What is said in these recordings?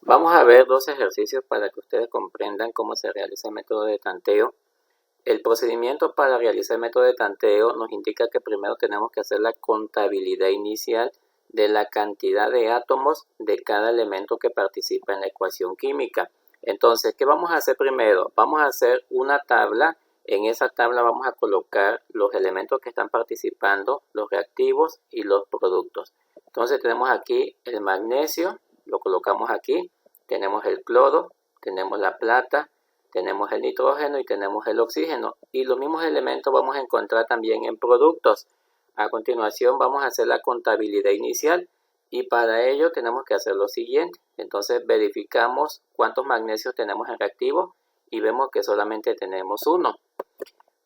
Vamos a ver dos ejercicios para que ustedes comprendan cómo se realiza el método de tanteo. El procedimiento para realizar el método de tanteo nos indica que primero tenemos que hacer la contabilidad inicial de la cantidad de átomos de cada elemento que participa en la ecuación química. Entonces, ¿qué vamos a hacer primero? Vamos a hacer una tabla. En esa tabla vamos a colocar los elementos que están participando, los reactivos y los productos. Entonces tenemos aquí el magnesio, lo colocamos aquí. Tenemos el cloro, tenemos la plata, tenemos el nitrógeno y tenemos el oxígeno. Y los mismos elementos vamos a encontrar también en productos. A continuación vamos a hacer la contabilidad inicial y para ello tenemos que hacer lo siguiente. Entonces verificamos cuántos magnesios tenemos en reactivo y vemos que solamente tenemos uno.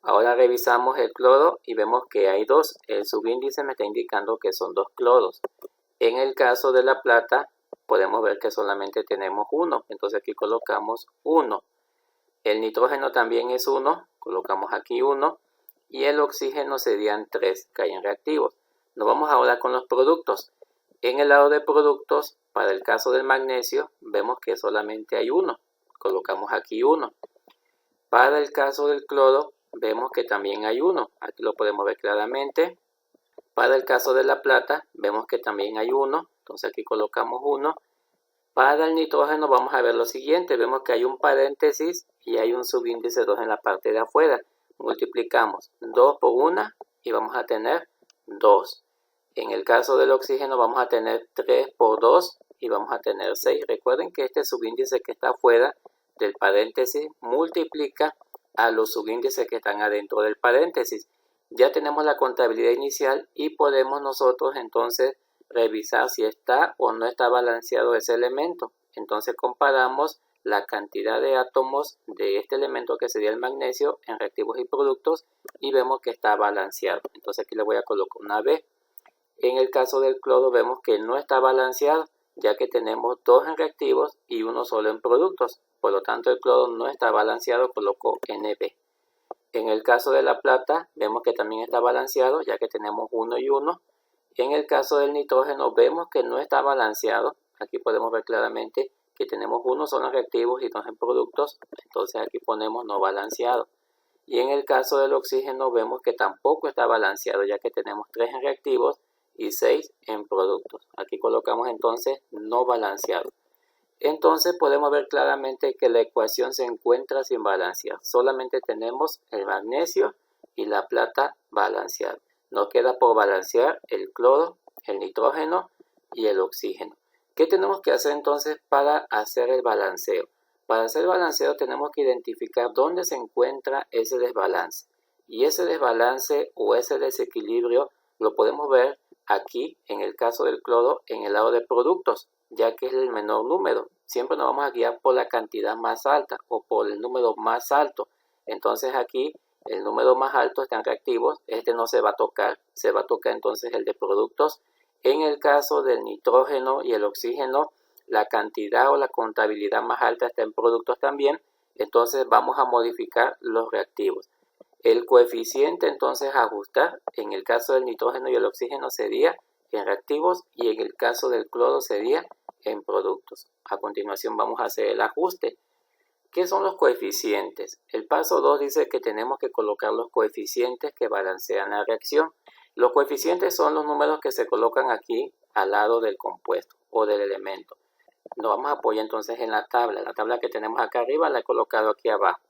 Ahora revisamos el cloro y vemos que hay dos. El subíndice me está indicando que son 2 cloros. En el caso de la plata podemos ver que solamente tenemos uno, entonces aquí colocamos 1. El nitrógeno también es 1, colocamos aquí 1. Y el oxígeno serían 3 que hay en reactivos. Nos vamos ahora con los productos. En el lado de productos, para el caso del magnesio, vemos que solamente hay 1, colocamos aquí 1. Para el caso del cloro, vemos que también hay 1, aquí lo podemos ver claramente. Para el caso de la plata, vemos que también hay 1, entonces aquí colocamos 1. Para el nitrógeno vamos a ver lo siguiente, vemos que hay un paréntesis y hay un subíndice 2 en la parte de afuera. Multiplicamos 2 por 1 y vamos a tener 2. En el caso del oxígeno vamos a tener 3 por 2 y vamos a tener 6. Recuerden que este subíndice que está afuera del paréntesis multiplica a los subíndices que están adentro del paréntesis. Ya tenemos la contabilidad inicial y podemos nosotros entonces revisar si está o no está balanceado ese elemento. Entonces comparamos la cantidad de átomos de este elemento que sería el magnesio en reactivos y productos y vemos que está balanceado. Entonces aquí le voy a colocar una B. En el caso del cloro vemos que no está balanceado ya que tenemos 2 en reactivos y 1 solo en productos. Por lo tanto el cloro no está balanceado, coloco NB. En el caso de la plata vemos que también está balanceado ya que tenemos 1 y 1. En el caso del nitrógeno vemos que no está balanceado. Aquí podemos ver claramente que tenemos 1 solo en reactivos y 2 en productos. Entonces aquí ponemos no balanceado. Y en el caso del oxígeno vemos que tampoco está balanceado ya que tenemos 3 en reactivos y 6 en productos. Aquí colocamos entonces no balanceado. Entonces podemos ver claramente que la ecuación se encuentra sin balancear. Solamente tenemos el magnesio y la plata balanceados. Nos queda por balancear el cloro, el nitrógeno y el oxígeno. ¿Qué tenemos que hacer entonces para hacer el balanceo? Para hacer el balanceo tenemos que identificar dónde se encuentra ese desbalance. Y ese desbalance o ese desequilibrio lo podemos ver aquí en el caso del cloro en el lado de productos, ya que es el menor número. Siempre nos vamos a guiar por la cantidad más alta o por el número más alto. Entonces aquí el número más alto está en reactivos, este no se va a tocar, se va a tocar entonces el de productos. En el caso del nitrógeno y el oxígeno, la cantidad o la contabilidad más alta está en productos también, entonces vamos a modificar los reactivos. El coeficiente entonces a ajustar en el caso del nitrógeno y el oxígeno sería en reactivos y en el caso del cloro sería en productos. A continuación vamos a hacer el ajuste. ¿Qué son los coeficientes? El paso 2 dice que tenemos que colocar los coeficientes que balancean la reacción. Los coeficientes son los números que se colocan aquí al lado del compuesto o del elemento. Nos vamos a apoyar entonces en la tabla que tenemos acá arriba la he colocado aquí abajo.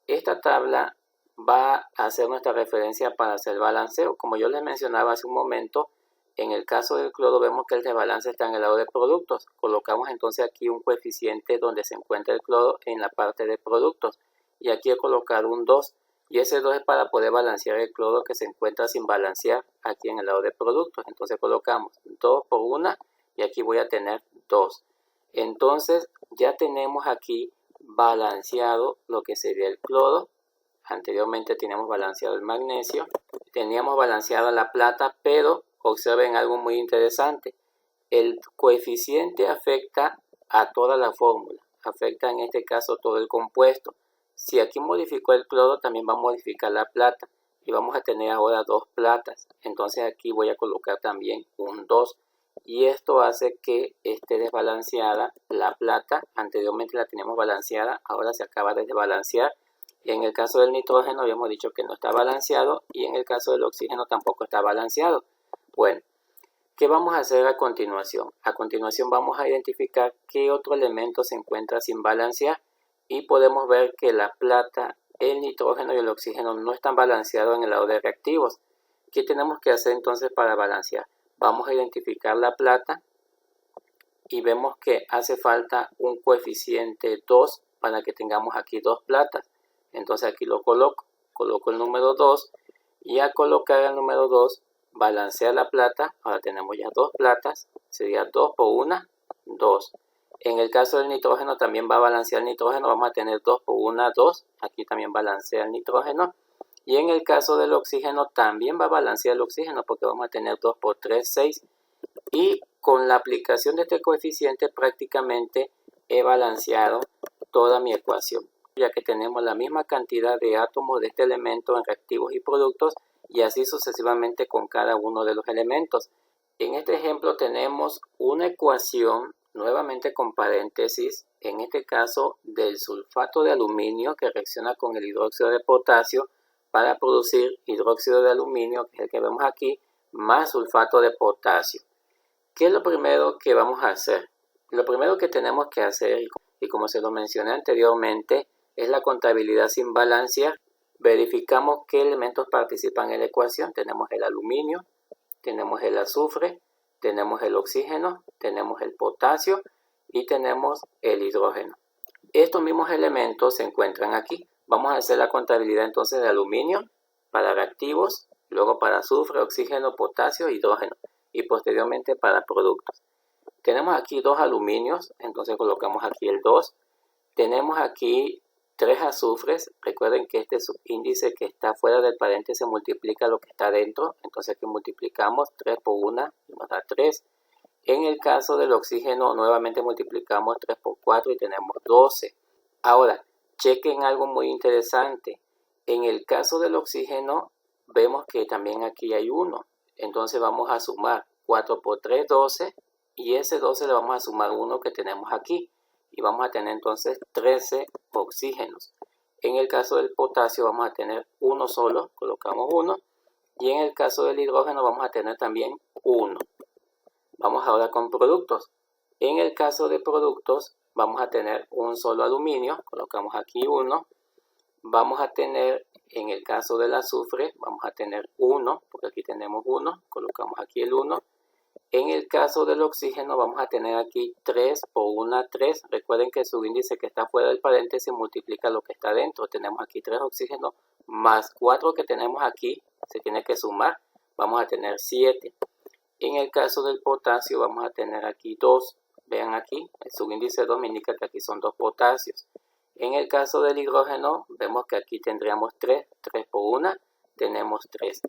Esta tabla va a ser nuestra referencia para hacer el balanceo. Como yo les mencionaba hace un momento, en el caso del cloro vemos que el desbalance está en el lado de productos. Colocamos entonces aquí un coeficiente donde se encuentra el cloro en la parte de productos. Y aquí he colocado un 2. Y ese 2 es para poder balancear el cloro que se encuentra sin balancear aquí en el lado de productos. Entonces colocamos 2 por 1 y aquí voy a tener 2. Entonces ya tenemos aquí balanceado lo que sería el cloro. Anteriormente teníamos balanceado el magnesio. Teníamos balanceado la plata, pero observen algo muy interesante. El coeficiente afecta a toda la fórmula. Afecta en este caso todo el compuesto. Si aquí modificó el cloro, también va a modificar la plata. Y vamos a tener ahora 2 platas. Entonces aquí voy a colocar también un 2. y esto hace que esté desbalanceada la plata. Anteriormente la teníamos balanceada, ahora se acaba de desbalancear. En el caso del nitrógeno habíamos dicho que no está balanceado y en el caso del oxígeno tampoco está balanceado. Bueno, ¿qué vamos a hacer a continuación? A continuación vamos a identificar qué otro elemento se encuentra sin balancear y podemos ver que la plata, el nitrógeno y el oxígeno no están balanceados en el lado de reactivos. ¿Qué tenemos que hacer entonces para balancear? Vamos a identificar la plata y vemos que hace falta un coeficiente 2 para que tengamos aquí dos platas. Entonces aquí lo coloco el número 2 y al colocar el número 2 balancea la plata. Ahora tenemos ya dos platas, sería 2 por 1, 2. En el caso del nitrógeno también va a balancear el nitrógeno, vamos a tener 2 por 1, 2. Aquí también balancea el nitrógeno. Y en el caso del oxígeno también va a balancear el oxígeno porque vamos a tener 2 por 3, 6. Y con la aplicación de este coeficiente prácticamente he balanceado toda mi ecuación, ya que tenemos la misma cantidad de átomos de este elemento en reactivos y productos y así sucesivamente con cada uno de los elementos. En este ejemplo tenemos una ecuación nuevamente con paréntesis, en este caso del sulfato de aluminio que reacciona con el hidróxido de potasio para producir hidróxido de aluminio, que es el que vemos aquí, más sulfato de potasio. ¿Qué es lo primero que vamos a hacer? Lo primero que tenemos que hacer, y como se lo mencioné anteriormente, es la contabilidad sin balancear. Verificamos qué elementos participan en la ecuación. Tenemos el aluminio, tenemos el azufre, tenemos el oxígeno, tenemos el potasio y tenemos el hidrógeno. Estos mismos elementos se encuentran aquí. Vamos a hacer la contabilidad entonces de aluminio para reactivos, luego para azufre, oxígeno, potasio, hidrógeno y posteriormente para productos. Tenemos aquí dos aluminios, entonces colocamos aquí el 2. Tenemos aquí 3 azufres. Recuerden que este subíndice que está fuera del paréntesis multiplica lo que está dentro, entonces aquí multiplicamos 3 por 1 y nos da 3. En el caso del oxígeno nuevamente multiplicamos 3 por 4 y tenemos 12. Ahora, chequen algo muy interesante. En el caso del oxígeno vemos que también aquí hay 1. Entonces vamos a sumar 4 por 3, 12 y ese 12 le vamos a sumar 1 que tenemos aquí y vamos a tener entonces 13 oxígenos. En el caso del potasio vamos a tener uno solo, colocamos 1 y en el caso del hidrógeno vamos a tener también 1. Vamos ahora con productos. En el caso de productos vamos a tener un solo aluminio, colocamos aquí 1. Vamos a tener, en el caso del azufre, vamos a tener 1, porque aquí tenemos 1, colocamos aquí el 1. En el caso del oxígeno vamos a tener aquí 3 por 1, 3. Recuerden que el subíndice que está fuera del paréntesis multiplica lo que está dentro. Tenemos aquí 3 oxígenos más 4 que tenemos aquí, se tiene que sumar, vamos a tener 7. En el caso del potasio vamos a tener aquí 2. Vean aquí, el subíndice 2 me indica que aquí son 2 potasios. En el caso del hidrógeno, vemos que aquí tendríamos 3 por 1, tenemos 3.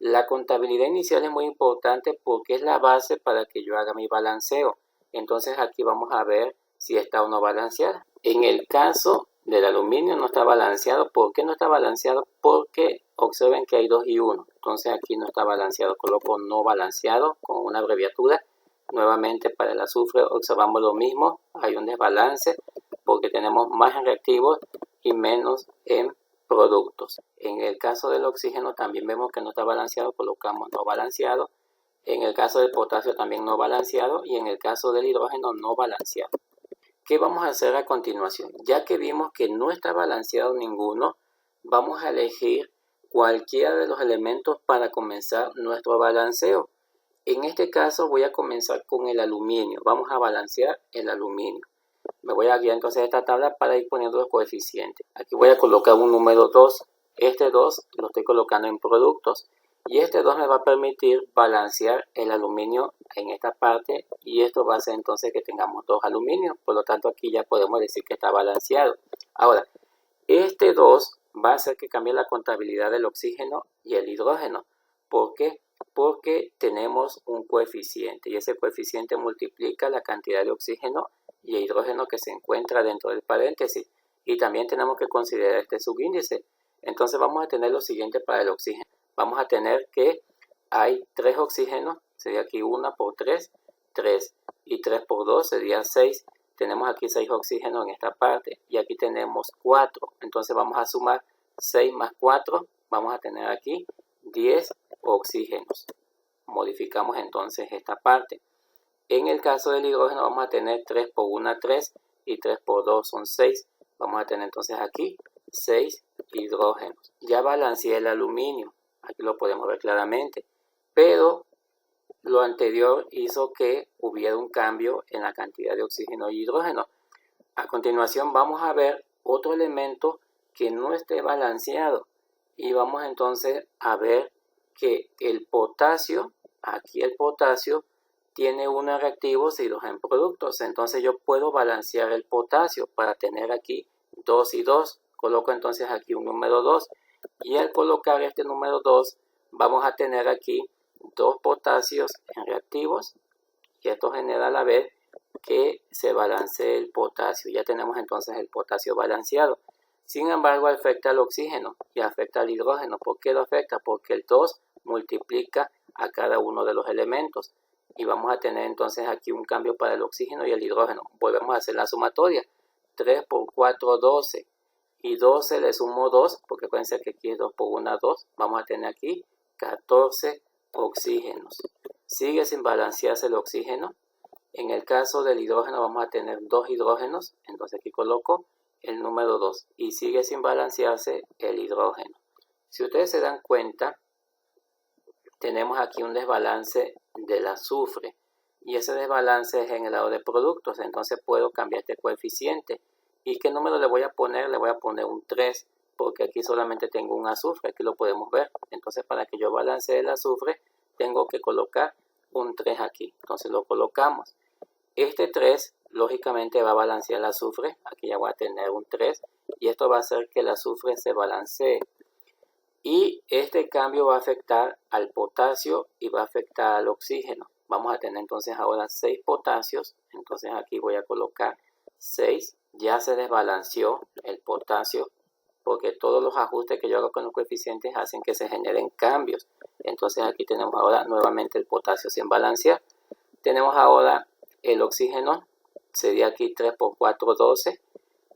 La contabilidad inicial es muy importante porque es la base para que yo haga mi balanceo. Entonces aquí vamos a ver si está o no balanceada. En el caso del aluminio no está balanceado. ¿Por qué no está balanceado? Porque observen que hay 2 y 1. Entonces aquí no está balanceado. Coloco no balanceado con una abreviatura. Nuevamente para el azufre observamos lo mismo. Hay un desbalance porque tenemos más en reactivos y menos en productos. En el caso del oxígeno también vemos que no está balanceado, colocamos no balanceado. En el caso del potasio también no balanceado y en el caso del hidrógeno no balanceado. ¿Qué vamos a hacer a continuación? Ya que vimos que no está balanceado ninguno, vamos a elegir cualquiera de los elementos para comenzar nuestro balanceo. En este caso voy a comenzar con el aluminio. Vamos a balancear el aluminio. Me voy a guiar entonces esta tabla para ir poniendo los coeficientes. Aquí voy a colocar un número 2. Este 2 lo estoy colocando en productos. Y este 2 me va a permitir balancear el aluminio en esta parte. Y esto va a hacer entonces que tengamos 2 aluminios. Por lo tanto aquí ya podemos decir que está balanceado. Ahora, este 2 va a hacer que cambie la contabilidad del oxígeno y el hidrógeno. ¿Por qué? Porque tenemos un coeficiente. Y ese coeficiente multiplica la cantidad de oxígeno y el hidrógeno que se encuentra dentro del paréntesis. Y también tenemos que considerar este subíndice. Entonces vamos a tener lo siguiente para el oxígeno. Vamos a tener que hay 3 oxígenos, sería aquí 1 por 3. 3 y 3 por 2 sería 6. Tenemos aquí 6 oxígenos en esta parte y aquí tenemos 4. Entonces vamos a sumar 6 más 4. Vamos a tener aquí 10 oxígenos. Modificamos entonces esta parte. En el caso del hidrógeno vamos a tener 3 por 1, 3 y 3 por 2 son 6. Vamos a tener entonces aquí 6 hidrógenos. Ya balanceé el aluminio. Aquí lo podemos ver claramente. Pero lo anterior hizo que hubiera un cambio en la cantidad de oxígeno y hidrógeno. A continuación vamos a ver otro elemento que no esté balanceado. Y vamos entonces a ver que el potasio, aquí el potasio, tiene 1 reactivos y 2 en productos. Entonces yo puedo balancear el potasio para tener aquí 2 y 2. Coloco entonces aquí un número 2. Y al colocar este número 2, vamos a tener aquí 2 potasios en reactivos. Y esto genera a la vez que se balancee el potasio. Ya tenemos entonces el potasio balanceado. Sin embargo, afecta al oxígeno y afecta al hidrógeno. ¿Por qué lo afecta? Porque el 2 multiplica a cada uno de los elementos. Y vamos a tener entonces aquí un cambio para el oxígeno y el hidrógeno. Volvemos a hacer la sumatoria. 3 por 4, 12. Y 12 le sumo 2, porque acuérdense que aquí es 2 por 1, 2. Vamos a tener aquí 14 oxígenos. Sigue sin balancearse el oxígeno. En el caso del hidrógeno vamos a tener 2 hidrógenos. Entonces aquí coloco el número 2. Y sigue sin balancearse el hidrógeno. Si ustedes se dan cuenta, tenemos aquí un desbalance del azufre. Y ese desbalance es en el lado de productos. Entonces puedo cambiar este coeficiente. ¿Y qué número le voy a poner? Le voy a poner un 3. Porque aquí solamente tengo un azufre. Aquí lo podemos ver. Entonces para que yo balancee el azufre, tengo que colocar un 3 aquí. Entonces lo colocamos. Este 3 lógicamente va a balancear el azufre. Aquí ya voy a tener un 3. Y esto va a hacer que el azufre se balancee. Y este cambio va a afectar al potasio y va a afectar al oxígeno. Vamos a tener entonces ahora 6 potasios. Entonces aquí voy a colocar 6. Ya se desbalanceó el potasio porque todos los ajustes que yo hago con los coeficientes hacen que se generen cambios. Entonces aquí tenemos ahora nuevamente el potasio sin balancear. Tenemos ahora el oxígeno. Sería aquí 3 por 4, 12.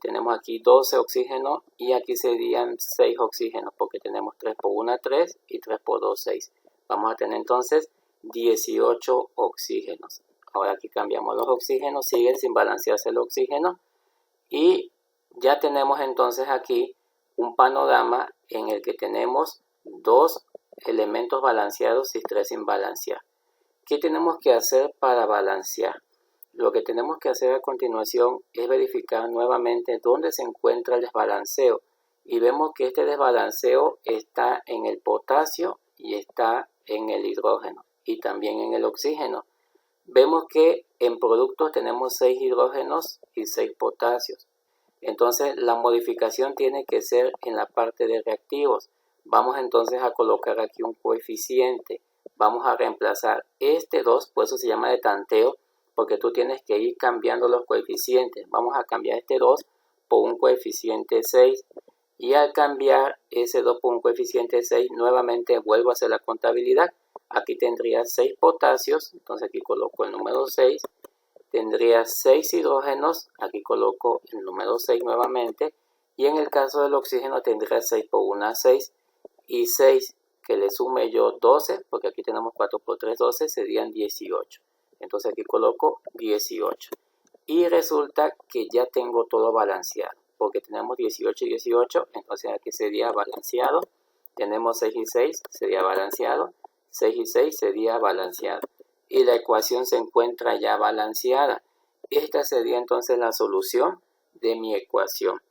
Tenemos aquí 12 oxígenos y aquí serían 6 oxígenos porque tenemos 3 por 1, 3 y 3 por 2, 6. Vamos a tener entonces 18 oxígenos. Ahora aquí cambiamos los oxígenos, siguen sin balancearse el oxígeno y ya tenemos entonces aquí un panorama en el que tenemos 2 elementos balanceados y 3 sin balancear. ¿Qué tenemos que hacer para balancear? Lo que tenemos que hacer a continuación es verificar nuevamente dónde se encuentra el desbalanceo. Y vemos que este desbalanceo está en el potasio y está en el hidrógeno y también en el oxígeno. Vemos que en productos tenemos 6 hidrógenos y 6 potasios. Entonces la modificación tiene que ser en la parte de reactivos. Vamos entonces a colocar aquí un coeficiente. Vamos a reemplazar este 2, por eso se llama de tanteo, porque tú tienes que ir cambiando los coeficientes. Vamos a cambiar este 2 por un coeficiente 6. Y al cambiar ese 2 por un coeficiente 6, nuevamente vuelvo a hacer la contabilidad. Aquí tendría 6 potasios, entonces aquí coloco el número 6. Tendría 6 hidrógenos, aquí coloco el número 6 nuevamente. Y en el caso del oxígeno tendría 6 por 1, 6. Y 6 que le sume yo 12, porque aquí tenemos 4 por 3, 12, serían 18. Entonces aquí coloco 18. Y resulta que ya tengo todo balanceado. Porque tenemos 18 y 18. Entonces aquí sería balanceado. Tenemos 6 y 6. Sería balanceado. 6 y 6 sería balanceado. Y la ecuación se encuentra ya balanceada. Esta sería entonces la solución de mi ecuación.